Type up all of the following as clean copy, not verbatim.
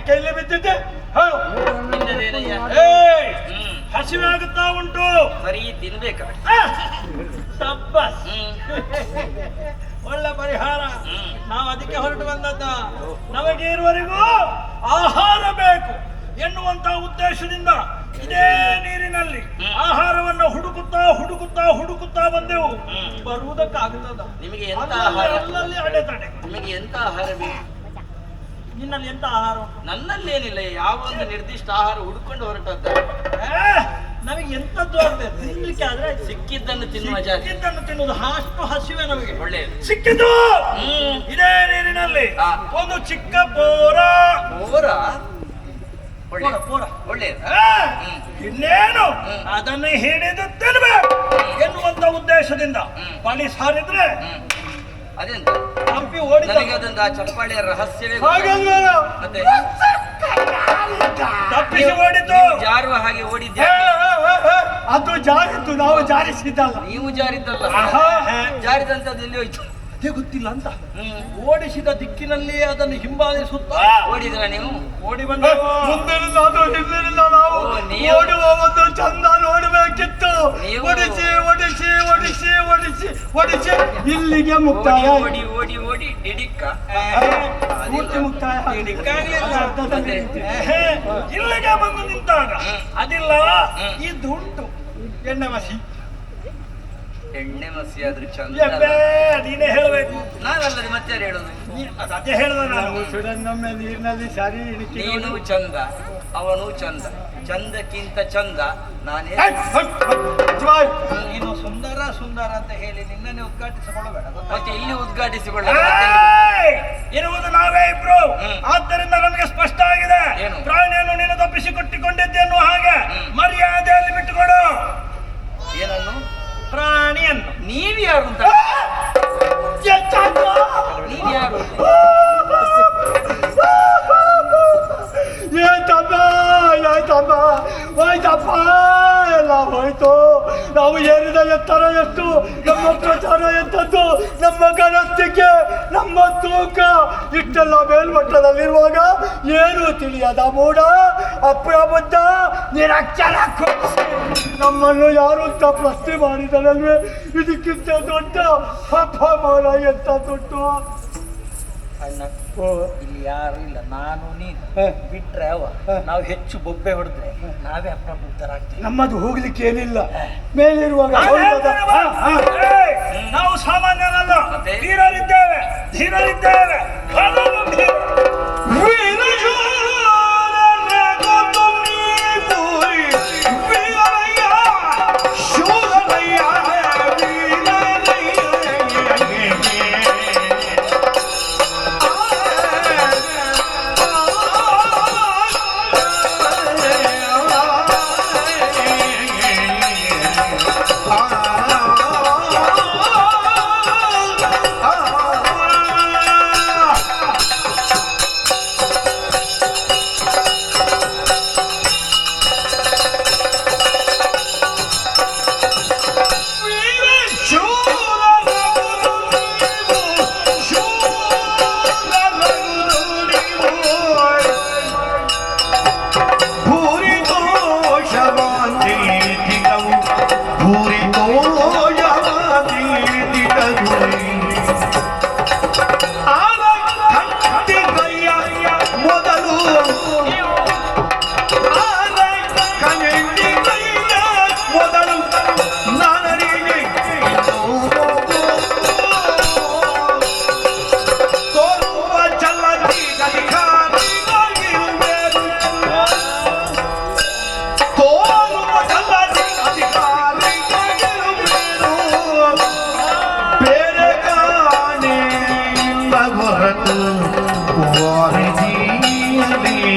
ಯಾಕೆ ಇಲ್ಲಿ ಬಿದ್ದಿದ್ದೆ? ಹೇಳು. ಹಸಿವೆ ಆಗುತ್ತಾ ಉಂಟು, ಸರಿ ತಿನ್ಬೇಕ. ಒಳ್ಳೆ ಪರಿಹಾರ. ನಾವು ಅದಕ್ಕೆ ಹೊರಟು ಬಂದದ್ದ. ನಮಗೆ ಇರುವವರೆಗೂ ಆಹಾರ ಬೇಕು ಎನ್ನುವಂತ ಉದ್ದೇಶದಿಂದ ಇದೇ ನೀರಿನಲ್ಲಿ ಆಹಾರವನ್ನು ಹುಡುಕುತ್ತಾ ಹುಡುಕುತ್ತಾ ಹುಡುಕುತ್ತಾ ಬಂದೆವು. ಬರುವುದಕ್ಕಾಗುತ್ತದ? ನಿಮಗೆ ಎಂತ ಆಹಾರ? ಅಲ್ಲಲ್ಲಿ ಅಡೆತಡೆ. ನಿಮಗೆ ಎಂತ ಆಹಾರ ಬೇಕು? ನಿನ್ನಲ್ಲಿ ಎಂತ ಆಹಾರ? ನನ್ನಲ್ಲಿ ಏನಿಲ್ಲ, ಯಾವ ಒಂದು ನಿರ್ದಿಷ್ಟ ಆಹಾರ ಹುಡುಕೊಂಡು ಹೊರಟದ್ದ. ನಮಗೆ ಎಂತದ್ದು ಆಗ್ಬೇಕು ತಿನ್ಲಿಕ್ಕೆ ಆದ್ರೆ ಸಿಕ್ಕಿದ್ದನ್ನು ತಿನ್ನುವ ಜಾತಿ. ಸಿಕ್ಕಿದ್ದನ್ನು ತಿನ್ನುವುದು ಅಷ್ಟು ಹಸಿವೆ ನಮಗೆ. ಒಳ್ಳೆಯದು. ಸಿಕ್ಕಿದ್ದು ಇದೇ ನೀರಿನಲ್ಲಿ ಒಂದು ಚಿಕ್ಕ ಬೋರ. ಬೋರ ಒಳ್ಳೆಯದು. ಇನ್ನೇನು ಅದನ್ನು ಹಿಡಿದು ತಿನ್ಬೇಕು ಎನ್ನುವಂತ ಉದ್ದೇಶದಿಂದ ಬಳಿ ಸಾರಿದ್ರೆ ಅದೆಂತ ತಪ್ಪಿ ಓಡಿ ಅದೊಂದು ಆ ಚಪ್ಪಾಳೆಯ ರಹಸ್ಯವೇ ಮತ್ತೆ ತಪ್ಪಿಸಿ ಓಡಿದ್ದು. ಜಾರುವ ಹಾಗೆ ಓಡಿದ್ದೆ. ಅದು ಜಾರಿತ್ತು, ನಾವು ಜಾರಿಸಿದ್ದಲ್ಲ. ನೀವು ಜಾರಿದ್ದಲ್ಲ, ಜಾರಿದಂತದ್ದು ಎಲ್ಲಿ ಹೋಯ್ತು ಗೊತ್ತಿಲ್ಲ ಅಂತ ಓಡಿಸಿದ ದಿಕ್ಕಿನಲ್ಲಿ ಅದನ್ನು ಹಿಂಬಾಲಿಸುತ್ತಾ ಓಡಿದ್ರ ನೀವು? ಓಡಿ ಬಂದ ಮುಂದಿನಿಂದ ಅದು ಹಿಂದಿನಿಂದ ನಾವು ಓಡುವ ಒಂದು ಚಂದ ನೋಡಬೇಕಿತ್ತು. ಓಡಿಸಿ ಓಡಿಸಿ ಓಡಿಸಿ ಓಡಿಸಿ ಓಡಿಸಿ ಇಲ್ಲಿಗೆ ಮುಕ್ತಾಯ. ಓಡಿ ಓಡಿ ಓಡಿ ಡಿಡಿಕ್ಕ ಪೂರ್ತಿ ಮುಕ್ತಾಯ. ಇಲ್ಲಿಗೆ ಬಂದು ನಿಂತಾಗ ಅದಿಲ್ಲ ಇದುಂಟು ಎಣ್ಣೆ ಮಸಿ. ಎಣ್ಣೆ ಮಸಿ ಆದ್ರೂ ಚಂದ. ನೀನೇ ಹೇಳಬೇಕು, ನಾನಲ್ಲದೆ ಮತ್ತೆ ಯಾರು ಹೇಳೋದು? ಅದೇ ಹೇಳಿದ ನಾನು. ನೀರಿನಲ್ಲಿ ಸರಿ ನೀನು ಚಂದ, ಅವನು ಚಂದ, ಚಂದಕ್ಕಿಂತ ಚಂದ ನಾನೇ. ನೀನು ಸುಂದರ ಸುಂದರ ಅಂತ ಹೇಳಿ ನಿನ್ನನ್ನೇ ಉದ್ಘಾಟಿಸಿಕೊಳ್ಳಬೇಡ. ಮತ್ತೆ ಇಲ್ಲಿ ಉದ್ಘಾಟಿಸಿಕೊಳ್ಳ ಇರುವುದು ನಾವೇ ಇಬ್ರು. ಆದ್ದರಿಂದ ನಮಗೆ ಸ್ಪಷ್ಟ ಆಗಿದೆ. ಏನು? ಪ್ರಾಣಿಯನ್ನು ನೀನು ತಪ್ಪಿಸಿಕೊಟ್ಟಿಕೊಂಡಿದ್ದೇನು ಹಾಗೆ ಮರ್ಯಾದೆಯಲ್ಲಿ ಬಿಟ್ಟುಕೊಡು. ಏನನ್ನು? ಪ್ರಾಣಿಯನ್ನು. ನೀವ್ಯಾರು ಅಂತ? ನೀವ್ಯಾರು? ಹೋಯ್ತಪ್ಪ, ಎಲ್ಲ ಹೋಯ್ತು. ನಾವು ಏರಿದ ಎತ್ತರ ಎಷ್ಟು, ನಮ್ಮ ಪ್ರಚಾರ ಎಂತದ್ದು, ನಮ್ಮ ಗಣಸ್ತಿಕೆ, ನಮ್ಮ ತೂಕ ಇಷ್ಟೆಲ್ಲ ಮೇಲ್ಮಟ್ಟದಲ್ಲಿರುವಾಗ ಏನು ತಿಳಿಯದ ಮೂಢ ಅಪ್ರಬುದ್ಧ ನಿರಕ್ಷರ ನಮ್ಮನ್ನು ಯಾರು ಅಂತ ಪ್ರಶ್ನೆ ಮಾಡಿದರಲ್ವೇ? ಇದಕ್ಕಿಂತ ದೊಡ್ಡ ಅಪಮಾನ ಎಂತ ದೊಡ್ಡ. ಅಣ್ಣ ಇಲ್ಲಿ ಯಾರು ಇಲ್ಲ, ನಾನು ನೀನು ಬಿಟ್ರೆ ಅವ. ನಾವು ಹೆಚ್ಚು ಬೊಬ್ಬೆ ಹೊಡೆದ್ರೆ ನಾವೇ ಅಪ್ರಬುದ್ಧರಾಗ್ತೇವೆ. ನಮ್ಮದು ಹೋಗ್ಲಿಕ್ಕೆ ಏನಿಲ್ಲ. ಮೇಲಿರುವಾಗ ನಾವು ಸಾಮಾನ್ಯರಲ್ಲ, ಧೀರರಿದ್ದೇವೆ ಧೀರರಿದ್ದೇವೆ. What is he?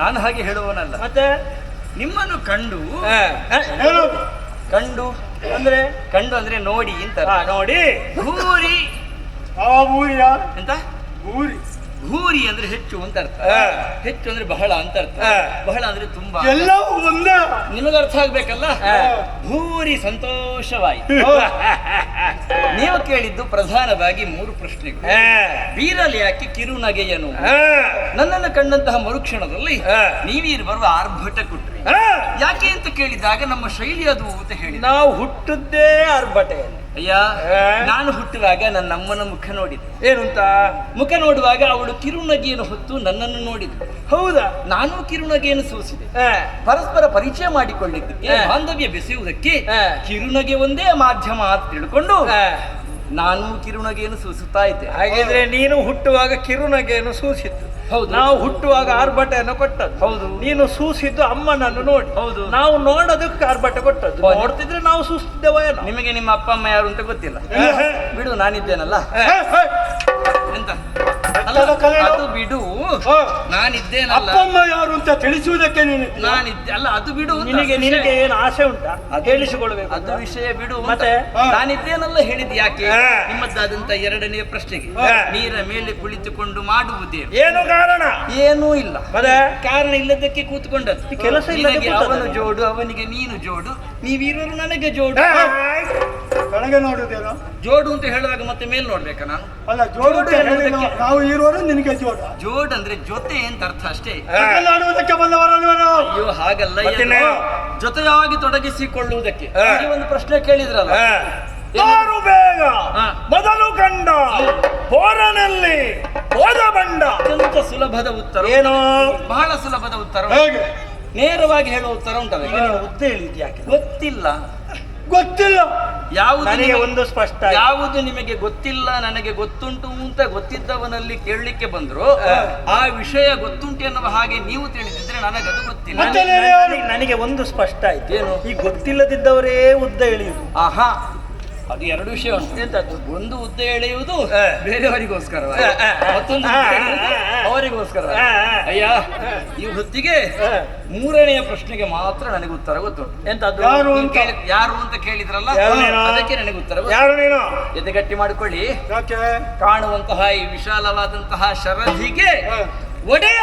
ನಾನು ಹಾಗೆ ಹೇಳುವನಲ್ಲ. ಮತ್ತೆ ನಿಮ್ಮನ್ನು ಕಂಡು ಹೇಳೋದು ಕಂಡು ಅಂದ್ರೆ ಕಂಡು ಅಂದ್ರೆ ನೋಡಿ ಅಂತ. ನೋಡಿ ಭೂರಿ ಆ ಊರಿ ಯಾರು ಎಂತ? ಊರಿ ಭೂರಿ ಅಂದ್ರೆ ಹೆಚ್ಚು ಅಂತ ಅರ್ಥ. ಹೆಚ್ಚು ಅಂದ್ರೆ ಬಹಳ ಅಂತ ಅರ್ಥ. ಬಹಳ ಅಂದ್ರೆ ತುಂಬಾ. ಎಲ್ಲವೂ ಒಂದೇ. ನಿಮಗೆ ಅರ್ಥ ಆಗ್ಬೇಕಲ್ಲ. ಭೂರಿ ಸಂತೋಷವಾಯಿತು. ನೀವು ಕೇಳಿದ್ದು ಪ್ರಧಾನವಾಗಿ 3 ಪ್ರಶ್ನೆಗಳು. ಬೀರಲಿ ಯಾಕೆ ಕಿರುನಗೆಯನು? ನನ್ನನ್ನು ಕಂಡಂತಹ ಮರುಕ್ಷಣದಲ್ಲಿ ನೀವೀರು ಬರುವ ಆರ್ಭಟ ಕೊಟ್ರಿ. ಯಾಕೆ ಅಂತ ಕೇಳಿದಾಗ ನಮ್ಮ ಶೈಲಿ ಅದು ಅಂತ ಹೇಳಿ ನಾವು ಹುಟ್ಟದ್ದೇ ಆರ್ಭಟೆ. ಅಯ್ಯ, ನಾನು ಹುಟ್ಟುವಾಗ ನನ್ನ ಅಮ್ಮನ ಮುಖ ನೋಡಿದೆ. ಏನು ಅಂತ? ಮುಖ ನೋಡುವಾಗ ಅವಳು ಕಿರುನಗೆಯನ್ನು ಹೊತ್ತು ನನ್ನನ್ನು ನೋಡಿದ್ಳು. ಹೌದಾ? ನಾನು ಕಿರುನಗೆಯನ್ನು ಸೂಸಿದೆ. ಪರಸ್ಪರ ಪರಿಚಯ ಮಾಡಿಕೊಳ್ಳಿದ್ದಕ್ಕೆ, ಬಾಂಧವ್ಯ ಬೆಸೆಯುವುದಕ್ಕೆ ಕಿರುನಗೆ ಒಂದೇ ಮಾಧ್ಯಮ ಅಂತ ತಿಳ್ಕೊಂಡು ನಾನು ಕಿರುನಗೆಯನ್ನು ಸೂಸುತ್ತಾ ಇದ್ದೆ. ಹಾಗಿದ್ರೆ ನೀನು ಹುಟ್ಟುವಾಗ ಕಿರುನಗೆಯನ್ನು ಸೂಸಿದ್ದು. ಹೌದು. ನಾವು ಹುಟ್ಟುವಾಗ ಆರ್ಭಟೆಯನ್ನು ಕೊಟ್ಟದ್ದು. ಹೌದು. ನೀನು ಸೂಸಿದ್ದು ಅಮ್ಮನನ್ನು ನೋಡಿ. ಹೌದು. ನಾವು ನೋಡೋದಕ್ಕೆ ಆರ್ಭಟೆ ಕೊಟ್ಟದ್ದು. ನೋಡ್ತಿದ್ರೆ ನಾವು ಸೂಸಿದ್ದೇವ ಏನೋ. ನಿಮಗೆ ನಿಮ್ಮ ಅಪ್ಪ ಅಮ್ಮ ಯಾರು ಅಂತ ಗೊತ್ತಿಲ್ಲ. ಬಿಡು, ನಾನಿದ್ದೇನಲ್ಲ. ಎಂತ ಅಲ್ಲ, ಅದು ಬಿಡು, ನಾನಿದ್ದೇನಲ್ಲ. ಅಪ್ಪ ಅಮ್ಮ ಯಾರು ಅಂತ ತಿಳಿಸುವುದಕ್ಕೆ ನಾನಿದ್ದೆ ಅಲ್ಲ, ಅದು ಬಿಡು. ನಿನಗೆ ಏನು ಆಸೆ ಉಂಟಾ? ಹೇಳಿಸಿಕೊಳ್ಬೇಕು. ಅದು ವಿಷಯ ಬಿಡು. ಮತ್ತೆ ನಾನಿದ್ದೇನಲ್ಲ ಹೇಳಿದ್ ಯಾಕೆ? ನಿಮ್ಮದ್ದಾದಂತ 2ನೇ ಪ್ರಶ್ನೆಗೆ ನೀರ ಮೇಲೆ ಕುಳಿತುಕೊಂಡು ಮಾಡುವುದೇ ಏನು ಕಾರಣ? ಏನೂ ಇಲ್ಲ. ಮತ್ತೆ ಕಾರಣ ಇಲ್ಲದಕ್ಕೆ ಕೂತ್ಕೊಂಡದ್ದು. ಕೆಲಸ ನಿನಗೆ ಅವನು ಜೋಡು, ಅವನಿಗೆ ನೀನು ಜೋಡು, ನೀವಿರೋರು ನನಗೆ ಜೋಡು. ಕೆಳಗೆ ನೋಡುವುದೇನೋ ಜೋಡು ಅಂತ ಹೇಳುವಾಗ ಮತ್ತೆ ಮೇಲ್ ನೋಡ್ಬೇಕಾ ನಾನು? ಅಲ್ಲ, ಜೋಡು ನಾವು ಇರುವರು ನಿನಗೆ ಜೋಡ. ಜೋಡ್ ಅಂದ್ರೆ ಜೊತೆ ಅಂತ ಅರ್ಥ ಅಷ್ಟೇ. ಆಡುವುದಕ್ಕೆ ಬಂದವರಲ್ವೇನೋ? ಅಯ್ಯೋ ಹಾಗಲ್ಲ, ಜೊತೆಯಾಗಿ ತೊಡಗಿಸಿಕೊಳ್ಳುವುದಕ್ಕೆ. ಒಂದು ಪ್ರಶ್ನೆ ಕೇಳಿದ್ರಲ್ಲ, ಯಾರು ಬೇಗ ಮೊದಲು ಕಂಡ ಹೋರನಲ್ಲಿ ಹೋದ ಬಂಡ? ಅತ್ಯಂತ ಸುಲಭದ ಉತ್ತರ. ಏನು? ಬಹಳ ಸುಲಭದ ಉತ್ತರ. ಹೇಗೆ? ನೇರವಾಗಿ ಹೇಳುವ ಉತ್ತರ ಉಂಟಲ್ಲ. ಉದ್ದೆ ಹೇಳಿದ್ ಯಾಕೆ? ಗೊತ್ತಿಲ್ಲ. ಗೊತ್ತಿಲ್ಲ. ಯಾವುದು ಒಂದು ಸ್ಪಷ್ಟ. ಯಾವುದು ನಿಮಗೆ ಗೊತ್ತಿಲ್ಲ, ನನಗೆ ಗೊತ್ತುಂಟು ಅಂತ ಗೊತ್ತಿದ್ದವನಲ್ಲಿ ಕೇಳಲಿಕ್ಕೆ ಬಂದ್ರು, ಆ ವಿಷಯ ಗೊತ್ತುಂಟು ಎನ್ನುವ ಹಾಗೆ ನೀವು ತಿಳಿದಿದ್ರೆ ನನಗದು ಗೊತ್ತಿಲ್ಲ. ನನಗೆ ಒಂದು ಸ್ಪಷ್ಟ ಆಯ್ತು. ಏನು? ಈ ಗೊತ್ತಿಲ್ಲದಿದ್ದವರೇ ಉದ್ದ ಎಳೆಯುವುದು. ಆಹಾ, ಅದು 2 ವಿಷಯ ಉಂಟು. ಎಂತದ್ದು? ಒಂದು ಉದ್ದ ಎಳೆಯುವುದು ಬೇರೆಯವರಿಗೋಸ್ಕರ, ಮತ್ತೊಂದು ಅವರಿಗೋಸ್ಕರ. ಅಯ್ಯ, ಈ ಹೊತ್ತಿಗೆ 3ನೆಯ ಪ್ರಶ್ನೆಗೆ ಮಾತ್ರ ನನಗೆ ಉತ್ತರ ಗೊತ್ತುಂಟು. ಎಂತದ್ದು? ಯಾರು ಅಂತ ಕೇಳಿದ್ರಲ್ಲ, ಅದಕ್ಕೆ ನನಗೆ ಉತ್ತರ. ಯಾರು ನೀನು? ಎದೆಗಟ್ಟಿ ಮಾಡಿಕೊಳ್ಳಿ. ಕಾಣುವಂತಹ ಈ ವಿಶಾಲವಾದಂತಹ ಶರಧಿಗೆ ಒಡೆಯ.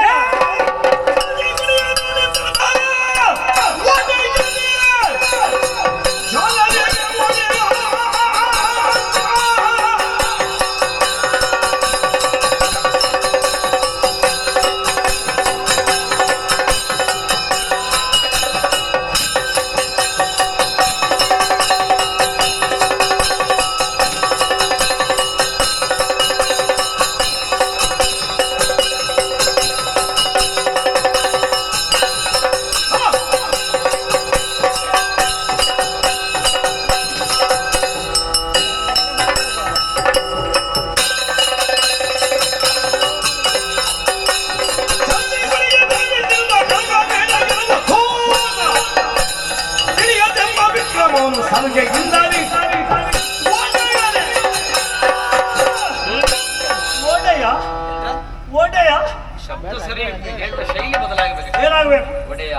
ಶಬ್ದ ಸರಿ, ಹೇಳುವ ಶೈಲಿ ಬದಲಾಗಬೇಕು. ಏನಾಗಬೇಕು? ಒಡೆಯ.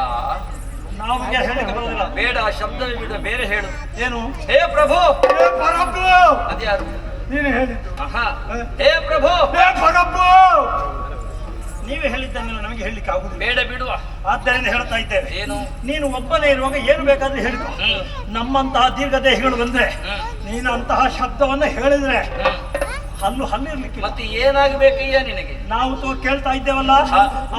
ನಮಗೆ ಹೇಳಿಕ್ಕೆ ಬರೋದಿಲ್ಲ. ಬೇಡ, ಶಬ್ದವೇ ಬಿಡು, ಬೇರೆ ಹೇಳು. ಏನು? ಹೇ ಪ್ರಭು. ಪರಪ್ಪು. ಅದ್ಯಾರು? ನೀನು ಹೇಳಿದ್ದು. ಆಹಾ, ಹೇ ಪ್ರಭು. ಪರಪ್ಪು. ನೀವೇ ಹೇಳಿದ್ದನ್ನೆಲ್ಲ ನಮಗೆ ಹೇಳಲಿಕ್ಕೆ ಆಗುದಿಲ್ಲ. ಬೇಡ, ಬಿಡುವ. ಆದ್ದರಿಂದ ಹೇಳ್ತಾ ಇದ್ದೇವೆ. ಏನು? ನೀನು ಒಬ್ಬನೇ ಇರುವಾಗ ಏನು ಬೇಕಾದ್ರೂ ಹೇಳಿದ್ರು. ನಮ್ಮಂತಹ ದೀರ್ಘದೇಹಿಗಳು ಬಂದ್ರೆ ನೀನು ಅಂತಹ ಶಬ್ದವನ್ನು ಹೇಳಿದ್ರೆ ಹಲ್ಲಿರ್ಲಿಕ್ಕೆ ಮತ್ತೆ ಏನಾಗಬೇಕಯ್ಯ ನಿನಗೆ? ನಾವು ಕೇಳ್ತಾ ಇದ್ದೇವಲ್ಲ,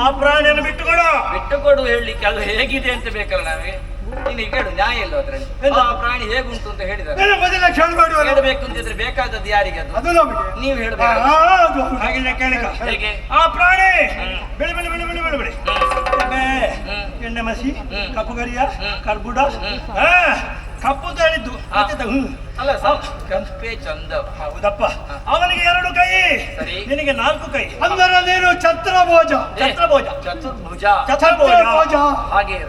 ಆ ಪ್ರಾಣಿಯನ್ನು ಬಿಟ್ಟುಕೊಡು ಹೇಳಲಿಕ್ಕೆ. ಅದು ಹೇಗಿದೆ ಅಂತ ಬೇಕಲ್ಲ ನಮಗೆ. ನೀನು ಕೇಳು, ನ್ಯಾಯ ಇಲ್ಲ ಅದ್ರಲ್ಲಿ. ಆ ಪ್ರಾಣಿ ಹೇಗುಂಟು ಅಂತ ಹೇಳಿದ್ದಾರೆ. ಹೇಳಬೇಕು ಅಂತಿದ್ರೆ ಬೇಕಾದದ್ದು ಯಾರಿಗೆ? ಅದು ನೀವು ಹೇಳ್ಬೇಕು. ಹೇಗೆ? ಆ ಪ್ರಾಣಿ ಬೆಳೆ ಬೆಳೆ ಬೆಳೆ ಬೆಳೆ ಬೆಳೆ ಬೆಳೆ ಎಣ್ಣೆ ಮಸಿ, ಕಪ್ಪು ಗರಿಯ, ಕರ್ಬುಡ, ಕಪ್ಪು ಹೇಳಿದ್ದು ಅಲ್ಲ, ಕಪ್ಪೆ ಚಂದ. ಹೌದಪ್ಪ. ಅವನಿಗೆ 2 ಕೈ, ನಿನಗೆ 4 ಕೈ. ಅಂದರೆ ನೀನು ಛತ್ರಭೋಜ. ಹಾಗೆ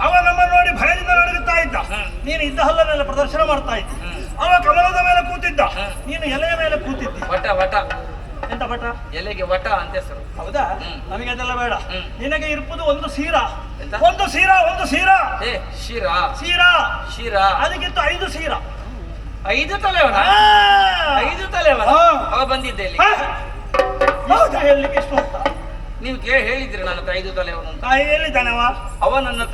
ಅವ ನಮ್ಮನ್ನು ನೋಡಿ ಭಯದಿಂದ ನಡುಗುತ್ತಾ ಇದ್ದ. ನೀನು ಇದ್ದ ಹಲ್ಲನ್ನೆಲ್ಲ ಪ್ರದರ್ಶನ ಮಾಡ್ತಾ ಇದ್ದ. ಅವ ಕಮಲದ ಮೇಲೆ ಕೂತಿದ್ದ, ನೀನು ಎಲೆಯ ಮೇಲೆ ಕೂತಿದ್ದಿ. ವಟ ವಟ ಎಂತ ಭಟ್ರ? ಎಲೆಗೆ ವಟ ಅಂತ ಹೆಸರು. ಹೌದಾ? ಹ್ಮ್. ನಮಗೆ ಅದೆಲ್ಲ ಬೇಡ. ಹ್ಮ್. ನಿನಗೆ ಇರ್ಬೋದು ಒಂದು ಸೀರ. ಎಂತ? ಒಂದು ಸೀರ ಏ ಶಿರಾ ಸೀರಾ ಶಿರಾ ಅದಕ್ಕಿಂತ 5 ಸೀರ. 5 ತಲೆವನ? 5 ತಲೆವನ? ಹಾ. ಅವ ಬಂದಿದ್ದೆ ಇಲ್ಲಿ. ಹೌದಾ? ಹೇಳಲಿಕ್ಕೆ ಎಷ್ಟು ಅಂತ ನೀವು ಹೇಳಿದ್ರಿ ನನ್ನ ಹತ್ರ 5 ತಲೆವನು ಅಂತ. ಹೇಳಿದ್ದಾನವ. ಅವ ನನ್ನ ಹತ್ರ